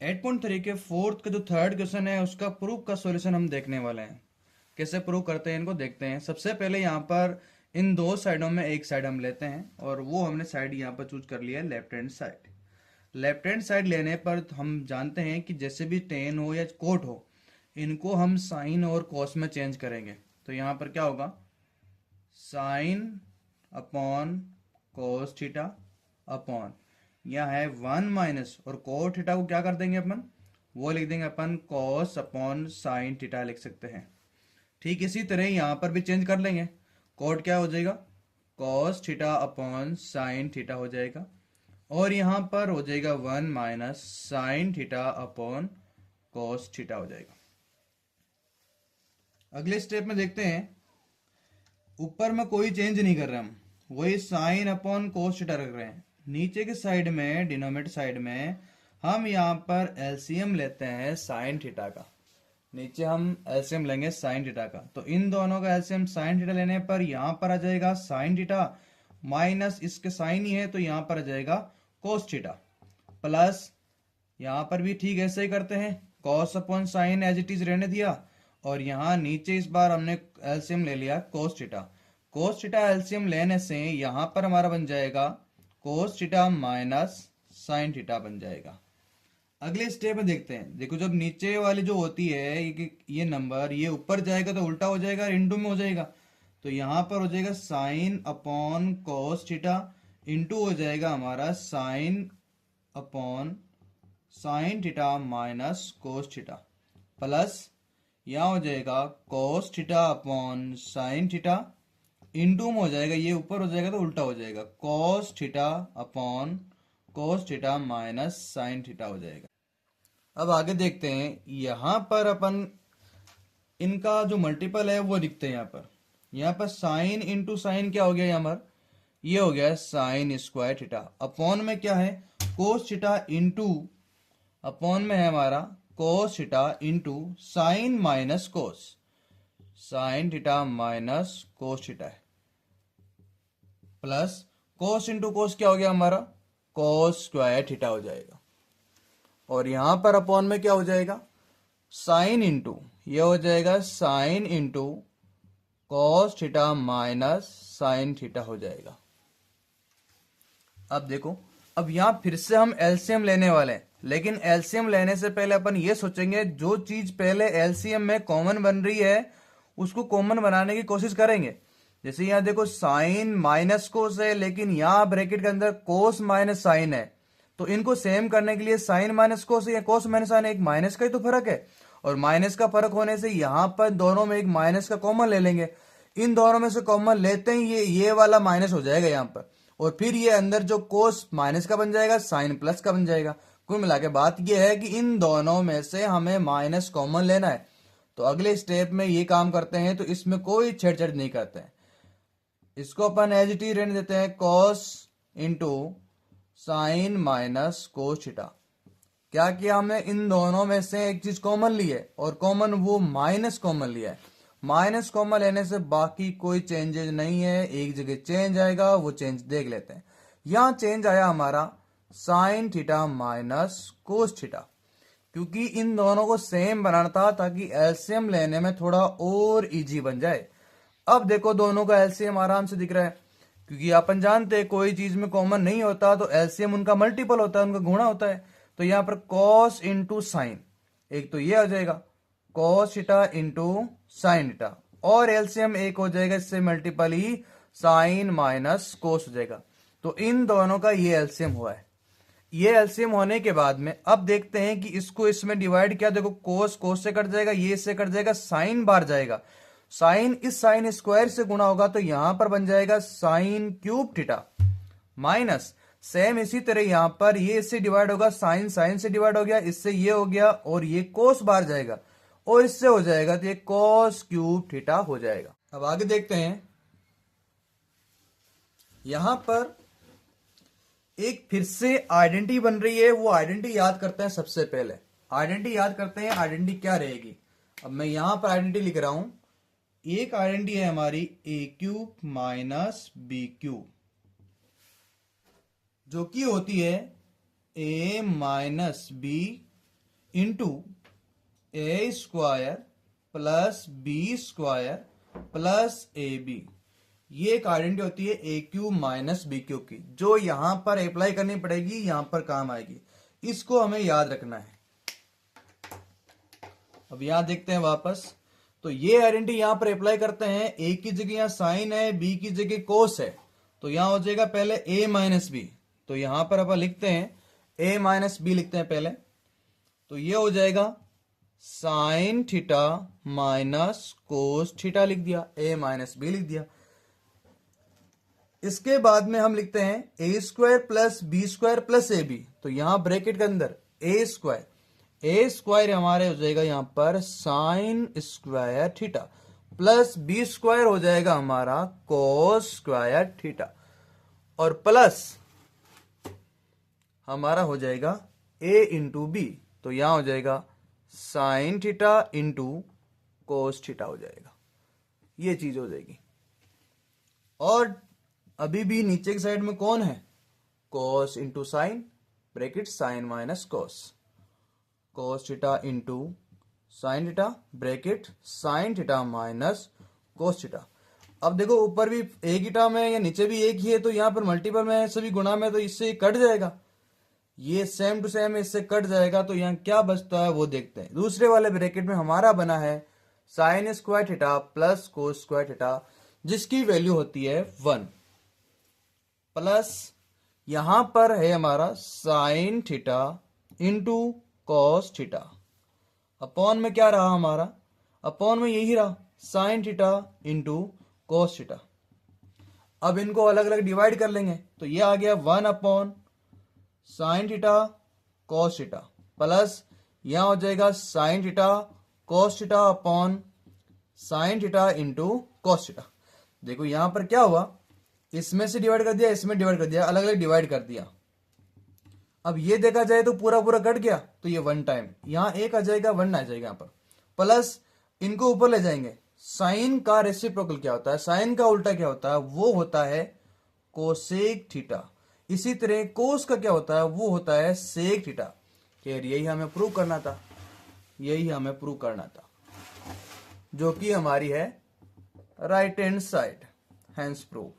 8.3 के फोर्थ का जो थर्ड क्वेश्चन है उसका प्रूफ का सॉल्यूशन हम देखने वाले हैं। कैसे प्रूव करते हैं इनको देखते हैं। सबसे पहले यहाँ पर इन दो साइडों में एक साइड हम लेते हैं और वो हमने साइड यहाँ पर चूज कर लिया है left hand side. Left hand side लेने पर हम जानते हैं कि जैसे भी टेन हो या कोट हो, इनको हम साइन और कॉस में चेंज करेंगे। तो यहाँ पर क्या होगा, sine upon cos theta upon, यहाँ है वन माइनस, और कोट थीटा को क्या कर देंगे अपन, वो लिख देंगे अपन कॉस अपॉन साइन थीटा लिख सकते हैं। ठीक इसी तरह यहाँ पर भी चेंज कर लेंगे। कोट क्या हो जाएगा, cos theta upon sine theta हो जाएगा, और यहाँ पर हो जाएगा one minus sine theta upon cos theta हो जाएगा। अगले स्टेप में देखते हैं, ऊपर में कोई चेंज नहीं कर रहे हम, वही साइन अपॉन कोस थीटा रख रहे हैं। नीचे के साइड में, डिनोमिनेटर साइड में, हम यहाँ पर एलसीएम लेते हैं साइन थीटा का। नीचे हम एलसीएम लेंगे साइन थीटा का, तो इन दोनों का एलसीएम साइन थीटा लेने पर यहाँ पर आ जाएगा साइन थीटा माइनस इसके साइन ही है तो यहाँ पर आ जाएगा कोस थीटा, प्लस यहाँ पर भी ठीक ऐसे ही करते हैं, cos upon sine as it is रहने दिया, और यहाँ नीचे इस बार हमने एलसीएम ले लिया cos theta. Cos theta LCM लेने से यहाँ पर हमारा बन जाएगा cos theta minus sine theta बन जाएगा। अगले स्टेप में देखते हैं, देखो जब नीचे वाली जो होती है ये नंबर ये ऊपर जाएगा तो उल्टा हो जाएगा, इंटू में हो जाएगा। तो यहाँ पर हो जाएगा sine upon cos theta into हो जाएगा हमारा sine upon sine theta minus cos theta, plus यहाँ हो जाएगा cos theta upon sine theta into में हो जाएगा, ये ऊपर हो जाएगा तो उल्टा हो जाएगा, cos theta upon cos theta minus sine theta हो जाएगा। अब आगे देखते हैं, यहां पर अपन इनका जो मल्टीपल है वो लिखते हैं। यहाँ पर साइन इंटू साइन क्या हो गया, यहाँ पर ये हो गया साइन स्क्वायर थीटा, अपॉन में क्या है कोस थीटा इंटू, अपॉन में है हमारा कोस थीटा इंटू साइन माइनस कोस, sign theta minus cos theta है, प्लस कोस इंटू कोस क्या हो गया हमारा कोस स्क्वायर थीटा हो जाएगा, और यहां पर अपॉन में क्या हो जाएगा साइन इंटू, ये हो जाएगा sine into cos theta minus sine theta हो जाएगा। अब देखो, अब यहां फिर से हम एलसीएम लेने वाले हैं, लेकिन एलसीएम लेने से पहले अपन ये सोचेंगे जो चीज पहले एलसीएम में कॉमन बन रही है उसको कॉमन बनाने की कोशिश करेंगे। जैसे यहाँ देखो साइन माइनस कोस है, लेकिन यहाँ ब्रैकेट के अंदर कोस माइनस साइन है, तो इनको सेम करने के लिए साइन माइनस कोस या कोस माइनस साइन, एक माइनस का ही तो फर्क है, और माइनस का फर्क होने से यहाँ पर दोनों में एक माइनस का कॉमन ले लेंगे। इन दोनों में से कॉमन लेते ही ये वाला माइनस हो जाएगा यहाँ पर, और फिर ये अंदर जो कोस माइनस का बन जाएगा साइन प्लस का बन जाएगा। कुल मिला के बात ये है कि इन दोनों में से हमें माइनस कॉमन लेना है। तो अगले स्टेप में ये काम करते हैं, तो इसमें कोई छेड़छाड़ नहीं करते हैं, इसको अपन एज इट इज रहने देते हैं cos into sine minus cos theta. क्या किया हमने, इन दोनों में से एक चीज कॉमन ली है, और कॉमन वो माइनस कॉमन लिया है। माइनस कॉमन लेने से बाकी कोई चेंजेस नहीं है, एक जगह चेंज आएगा, वो चेंज देख लेते हैं। यहां चेंज आया हमारा sign theta minus cos theta, क्योंकि इन दोनों को सेम बनाना था ताकि एलसीएम लेने में थोड़ा और इजी बन जाए। अब देखो दोनों का एलसीएम आराम से दिख रहा है, क्योंकि अपन जानते हैं कोई चीज में कॉमन नहीं होता तो एलसीएम उनका मल्टीपल होता है, उनका गुणा होता है। तो यहां पर कॉस इंटू साइन, एक तो ये आ जाएगा cos theta into sine theta, और एलसीएम एक हो जाएगा इससे मल्टीपल ही साइन माइनस कोस हो जाएगा। तो इन दोनों का ये एलसीएम हुआ है। ये एलसीएम होने के बाद में अब देखते हैं कि इसको इसमें डिवाइड किया, देखो कोस कोस से कट जाएगा, ये इससे कट जाएगा, साइन बाहर जाएगा, साइन इस साइन स्क्वायर से गुणा होगा तो यहां पर बन जाएगा sine cube theta, minus same इसी तरह यहां पर ये इससे डिवाइड होगा, साइन साइन से डिवाइड हो गया, इससे ये हो गया, और ये कोस बाहर जाएगा और इससे हो जाएगा तो ये कोस क्यूब थीटा हो जाएगा। अब आगे देखते हैं, यहां पर एक फिर से आइडेंटिटी बन रही है, वो आइडेंटिटी याद करते हैं। सबसे पहले आइडेंटिटी याद करते हैं, आइडेंटिटी क्या रहेगी। अब मैं यहां पर आइडेंटिटी लिख रहा हूं, एक आइडेंटिटी है हमारी a cube minus b cube, जो कि होती है a minus b into a square plus B square plus a b. ये एक आइडेंटिटी होती है a cube minus b cube की, जो यहां पर अप्लाई करनी पड़ेगी, यहां पर काम आएगी। इसको हमें याद रखना है। अब यहां देखते हैं वापस, तो ये आइडेंटिटी यहां पर अप्लाई करते हैं। ए की जगह यहां साइन है, बी की जगह कोस है, तो यहां हो जाएगा पहले ए माइनस बी। तो यहां पर अपन लिखते हैं ए माइनस बी लिखते हैं पहले, तो ये हो जाएगा sign theta minus cos theta लिख दिया, ए माइनस बी लिख दिया। इसके बाद में हम लिखते हैं a square plus B square plus a b, तो यहां ब्रैकेट के अंदर ए स्क्वायर हमारे हो जाएगा यहां पर sine square theta plus B square हो जाएगा हमारा कोस स्क्वायर थीटा, और प्लस हमारा हो जाएगा ए इंटू बी, तो यहां हो जाएगा sine theta into cos theta हो जाएगा। ये चीज हो जाएगी। और अभी भी नीचे की साइड में कौन है, cos into sine, bracket sine minus cos, cos theta into sine theta, bracket sine theta minus cos theta. अब देखो ऊपर भी एक ही टर्म है या नीचे भी एक ही है, तो यहां पर मल्टीपल में सभी गुणा में, तो इससे कट जाएगा, ये सेम टू सेम इससे कट जाएगा। तो यहाँ क्या बचता है वो देखते हैं। दूसरे वाले ब्रैकेट में हमारा बना है sign square theta plus cos square theta, जिसकी वैल्यू होती है 1, प्लस यहां पर है हमारा sine theta into cos theta, upon में क्या रहा हमारा, अपॉन में यही रहा sine theta into cos theta. अब इनको अलग अलग डिवाइड कर लेंगे, तो ये आ गया 1 upon sine theta cos theta, plus यहां हो जाएगा sine theta cos theta upon sine theta into cos theta. देखो यहां पर क्या हुआ, इसमें से डिवाइड कर दिया, इसमें डिवाइड कर दिया, अलग अलग डिवाइड कर दिया। अब ये देखा जाए तो पूरा पूरा कट गया, तो ये 1 टाइम यहां एक आ जाएगा, 1 आ जाएगा यहां पर, प्लस इनको ऊपर ले जाएंगे। साइन का रेसिप्रोकल क्या होता है, साइन का उल्टा क्या होता है, वो होता है कोसेक थीटा। इसी तरह कोस का क्या होता है, वो होता है सेक थीटा। खैर यही हमें प्रूव करना था, यही हमें प्रूव करना था, जो कि हमारी है right hand side, hence prove.